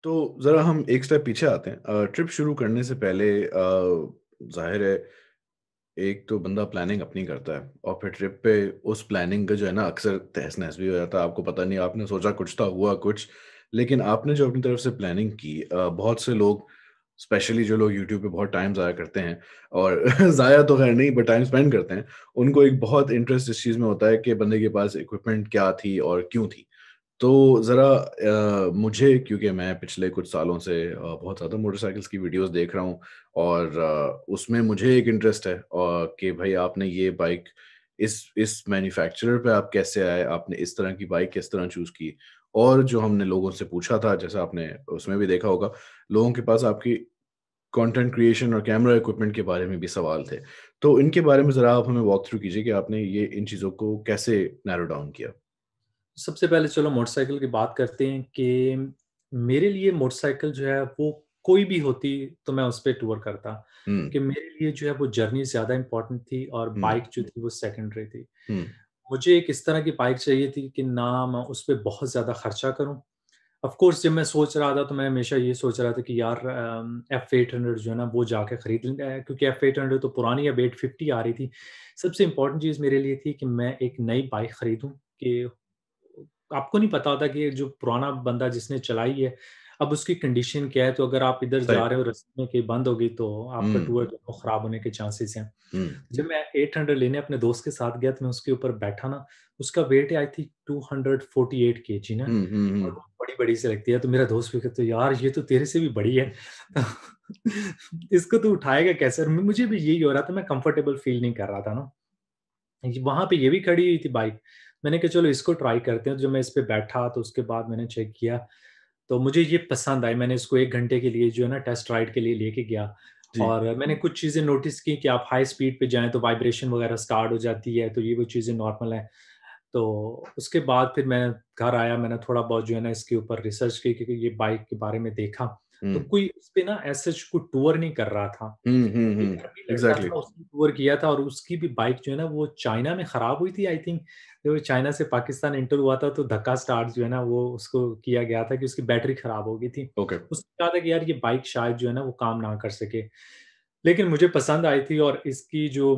तो ज़रा हम एक स्टेप पीछे आते हैं। ट्रिप शुरू करने से पहले ज़ाहिर है एक तो बंदा प्लानिंग अपनी करता है और फिर ट्रिप पे उस प्लानिंग का जो है ना अक्सर तहस-नहस भी हो जाता है। आपको पता नहीं आपने सोचा कुछ था, हुआ कुछ। लेकिन आपने जो अपनी तरफ से प्लानिंग की बहुत से लोग स्पेशली जो लोग यूट्यूब पे बहुत टाइम ज़ाया करते हैं और ज़ाया तो खैर नहीं बट टाइम स्पेंड करते हैं, उनको एक बहुत इंटरेस्ट इस चीज़ में होता है कि बंदे के पास इक्विपमेंट क्या थी और क्यों थी। तो ज़रा मुझे क्योंकि मैं पिछले कुछ सालों से बहुत ज़्यादा मोटरसाइकिल्स की वीडियोज़ देख रहा हूँ और उसमें मुझे एक इंटरेस्ट है कि भाई आपने ये बाइक इस मैन्युफैक्चरर पे आप कैसे आए? आपने इस तरह की बाइक किस तरह चूज़ की? और जो हमने लोगों से पूछा था, जैसा आपने उसमें भी देखा होगा, लोगों के पास आपकी कंटेंट क्रिएशन और कैमरा इक्विपमेंट के बारे में भी सवाल थे। तो इनके बारे में ज़रा आप हमें वॉक थ्रू कीजिए कि आपने ये इन चीज़ों को कैसे नैरो डाउन किया? सबसे पहले चलो मोटरसाइकिल की बात करते हैं कि मेरे लिए मोटरसाइकिल जो है वो कोई भी होती तो मैं उस पे टूर करता। हुँ, कि मेरे लिए जो है वो जर्नी ज़्यादा इम्पोर्टेंट थी और हुँ, बाइक जो थी वो सेकेंडरी थी। हुँ। मुझे एक इस तरह की बाइक चाहिए थी कि ना मैं उस पे बहुत ज़्यादा खर्चा करूँ। ऑफ़ कोर्स जब मैं सोच रहा था तो मैं हमेशा ये सोच रहा था कि यार F800 जो है ना वो जाके खरीद लें क्योंकि F800 तो पुरानी अब 850 आ रही थी। सबसे इम्पोर्टेंट चीज़ मेरे लिए थी कि मैं एक नई बाइक खरीदूँ कि आपको नहीं पता होता कि जो पुराना बंदा जिसने चलाई है, अब उसकी कंडीशन क्या है, तो अगर आप इधर सही। जा रहे हो रास्ते में कहीं बंद हो गई तो आपका हुँ, टूर जो है वो खराब होने के चांसेस हैं। हुँ, जब मैं 800 लेने अपने दोस्त के साथ गया तो मैं उसके ऊपर बैठा ना, उसका वेट है आई थिंक 248 केजी ना हुँ, हुँ, और हुँ। वो बड़ी-बड़ी सी लगती है, तो मेरा दोस्त भी कहता है, "यार ये तो तेरे से भी बड़ी है।" इसको तू उठाएगा कैसे? और मुझे भी यही हो रहा था, मैं कंफर्टेबल फ़ील नहीं कर रहा था ना। वहाँ पे ये भी खड़ी हुई थी बाइक। मैंने कहा चलो इसको ट्राई करते हैं, तो जब मैं इस पे बैठा तो उसके बाद मैंने चेक किया, तो मुझे ये पसंद आई। मैंने इसको 1 घंटे के लिए जो है ना टेस्ट राइड के लिए लेके गया जी। और मैंने कुछ चीज़ें नोटिस की कि आप हाई स्पीड पे जाएँ तो वाइब्रेशन वगैरह स्टार्ट हो जाती है, तो ये वो चीज़ें नॉर्मल हैं। तो उसके बाद फिर मैं घर आया, मैंने थोड़ा बहुत जो है ना इसके ऊपर रिसर्च की क्योंकि ये बाइक के बारे में देखा, हुँ। तो कोई इस पे ना एज़ सच कोई टूर नहीं कर रहा था। हुँ, हुँ, एक हुँ। अरबी लड़का इग्ज़ैक्टली। था उसने टूर किया था और उसकी भी बाइक जो है ना वो चाइना में खराब हुई थी आई थिंक। जब वो चाइना से पाकिस्तान एंटर हुआ था तो धक्का स्टार्ट जो है ना वो उसको किया गया था कि उसकी बैटरी खराब हो गई थी। ओके। उसने कहा था कि यार ये बाइक शायद जो है ना वो काम ना कर सके। लेकिन मुझे पसंद आई थी और इसकी जो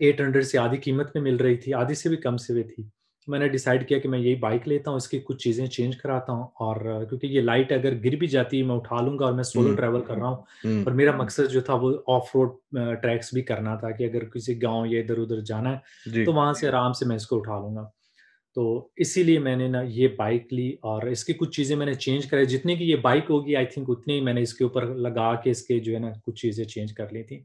800 से आधी कीमत में मिल रही थी, आधी से भी कम से भी थी। मैंने डिसाइड किया कि मैं यही बाइक लेता हूँ, इसकी कुछ चीज़ें चेंज कराता हूँ और क्योंकि ये लाइट अगर गिर भी जाती है, मैं उठा लूँगा और मैं सोलो हुँ, ट्रैवल कर रहा हूँ हुँ। और मेरा मकसद जो था वो ऑफ-रोड ट्रैक्स भी करना था कि अगर किसी गाँव या इधर-उधर जाना है, जी। तो वहाँ से आराम से मैं इसको उठा लूँगा। तो इसीलिए मैंने ना ये बाइक ली और इसकी कुछ चीज़ें मैंने चेंज कराई, जितनी की ये बाइक होगी आई थिंक उतनी ही मैंने इसके ऊपर लगा के इसके जो है ना कुछ चीज़ें चेंज कर ली थी।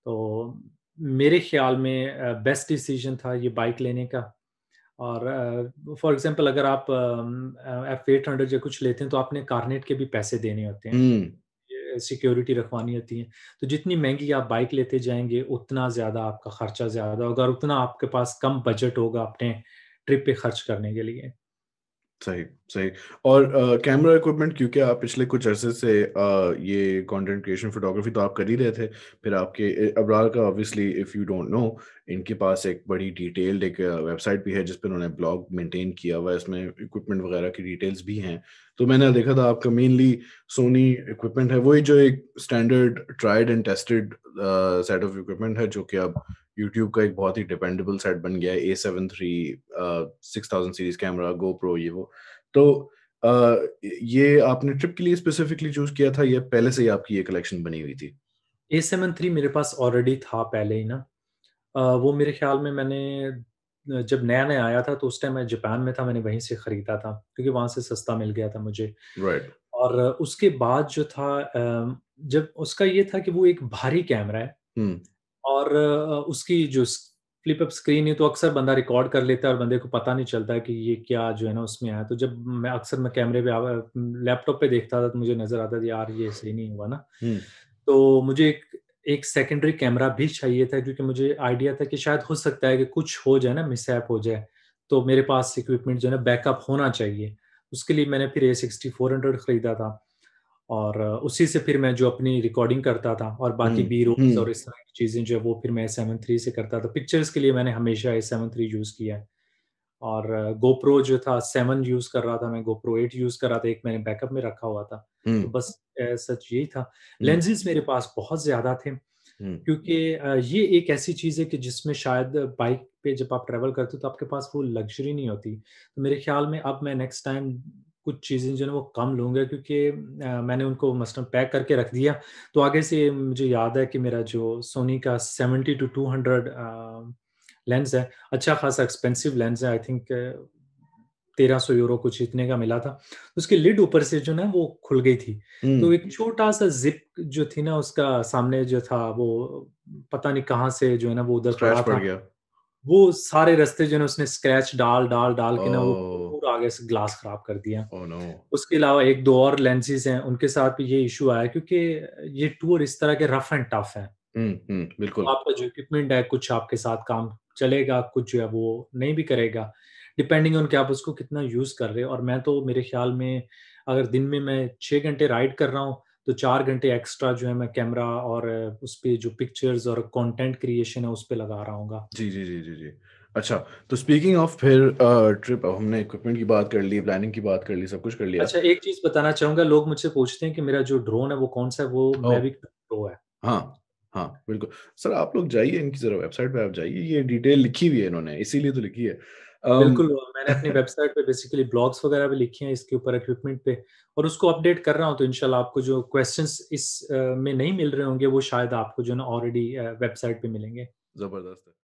तो मेरे ख़्याल में बेस्ट डिसीज़न था ये बाइक लेने का और फॉर एग्ज़ाम्पल अगर आप F800 या कुछ लेते हैं तो आपने कार्नेट के भी पैसे देने होते हैं। हुँ। ये सिक्योरिटी रखवानी होती है। तो जितनी महँगी आप बाइक लेते जाएँगे उतना ज़्यादा आपका खर्चा ज़्यादा होगा और उतना आपके पास कम बजट होगा अपने ट्रिप पे खर्च करने के लिए। सही, सही। और कैमरा इक्विपमेंट क्योंकि आप पिछले कुछ अरसे से ये कंटेंट क्रिएशन फ़ोटोग्राफ़ी तो आप कर ही रहे थे। फिर आपके अब्रार का obviously if you don't know इनके पास एक बड़ी डिटेल्ड एक वेबसाइट भी है जिस पे उन्होंने ब्लॉग मेंटेन किया हुआ है। इसमें इक्विपमेंट वगैरह की डिटेल्स भी हैं। तो मैंने देखा था आपका मेनली सोनी इक्विपमेंट है। वही जो एक standard tried and tested set of equipment है जो कि अब यूट्यूब का एक बहुत ही डिपेंडेबल सेट बन गया है। A7 III 6000 series camera, GoPro ये वो। तो अ, ये आपने ट्रिप के लिए स्पेसिफिकली चूज़ किया था या पहले से ही आपकी ये कलेक्शन बनी हुई थी? A7 III मेरे पास ऑलरेडी था पहले ही ना। वो मेरे ख़्याल में मैंने जब नया-नया आया था तो उस टाइम मैं जापान में था, मैंने वहीं से खरीदा था क्योंकि वहाँ से सस्ता मिल गया था मुझे। राइट। और उसके बाद जो था जब उसका ये था कि वो एक भारी कैमरा है हुँ, और उसकी जो फ्लिप अप स्क्रीन है तो अक्सर बंदा रिकॉर्ड कर लेता है और बंदे को पता नहीं चलता है कि ये क्या जो है ना उसमें आया। तो जब मैं कैमरे पे लैपटॉप पे देखता था तो मुझे नज़र आता था यार ये सही नहीं हुआ ना। हुँ, तो मुझे एक एक सेकेंडरी कैमरा भी चाहिए था क्योंकि मुझे आइडिया था कि शायद हो सकता है कि कुछ हो जाए ना मिसहैप हो जाए, तो मेरे पास इक्विपमेंट जो है ना बैकअप होना चाहिए। उसके लिए मैंने फिर A6400 खरीदा था और उसी से फिर मैं जो अपनी रिकॉर्डिंग करता था और बाकी हुँ, बी-रोल्स और हुँ। इस तरह की चीज़ें जो है वो फिर मैं A7 III से करता था। पिक्चर्स के लिए मैंने हमेशा A7 III यूज़ किया है और GoPro जो था 7 यूज़ कर रहा था मैं, GoPro 8 यूज़ कर रहा था, एक मैंने बैकअप में रखा हुआ था। हुँ, तो बस सच यही था। हुँ, लेंसेज़ मेरे पास बहुत ज़्यादा थे हुँ। क्योंकि ये एक ऐसी चीज़ है कि जिसमें शायद बाइक पे जब आप ट्रैवल करते हो तो आपके पास वो लग्ज़री नहीं होती। तो मेरे ख़्याल में अब मैं नेक्स्ट टाइम कुछ चीज़ें जो है ना वो कम लूँगा क्योंकि मैंने उनको मसलन पैक करके रख दिया। तो आगे से मुझे याद है कि मेरा जो सोनी का 70 टू 200 लेंस है, अच्छा खासा एक्सपेंसिव लेंस है, आई थिंक €1300 कुछ इतने का मिला था। उसकी लिड ऊपर से जो ना वो खुल गई थी। तो हुँ, एक छोटा-सा ज़िप जो थी ना उसका सामने जो था वो पता नहीं कहाँ से जो है ना वो उधर स्क्रैच पड़ा पड़ था। गया। वो सारे रास्ते जो है ना उसने स्क्रैच डाल के ना वो ओह! पूरा आगे से ग्लास खराब कर दिया। Oh no! उसके अलावा 1-2 और लेंसेज़ हैं, उनके साथ भी ये इश्यू आया क्योंकि ये टूर इस तरह के रफ एंड टफ हैं। हुँ, हुँ, तो बिल्कुल। आपका जो इक्विपमेंट है, कुछ आपके साथ काम चलेगा, कुछ जो है वो नहीं भी करेगा, डिपेंडिंग ऑन कि आप उसको कितना यूज़ कर रहे हो और मैं तो मेरे ख़्याल में अगर दिन में मैं 6 घंटे राइड कर रहा हूँ, तो 4 घंटे एक्स्ट्रा जो है मैं कैमरा और उस पे जो पिक्चर्स और कंटेंट क्रिएशन है, उस पे लगा रहा हूँगा। जी, जी, जी, जी, जी। अच्छा, तो स्पीकिंग ऑफ फिर ट्रिप अब हमने इक्विपमेंट की बात कर ली, प्लानिंग की बात कर ली, सब कुछ कर लिया। अच्छा, एक चीज़ बताना चाहूँगा, लोग मुझसे पूछते हैं कि मेरा जो ड्रोन है, वो कौन-सा है? वो ओह! मैविक प्रो है। हाँ, हाँ, बिल्कुल। सर आप लोग जाइए इनकी ज़रा वेबसाइट पे आप जाइए, ये डिटेल लिखी हुई है इन्होंने, इसीलिए तो लिखी है। अम, बिल्कुल, मैंने अपनी वेबसाइट पे बेसिकली ब्लॉग्स वगैरह भी लिखे हैं इसके ऊपर इक्विपमेंट पे और उसको अपडेट कर रहा हूँ, तो इंशाल्लाह आपको जो क्वेश्चन्स में नहीं मिल रहे होंगे, वो शायद आपको जो है ना ऑलरेडी वेबसाइट पे मिलेंगे। ज़बरदस्त है।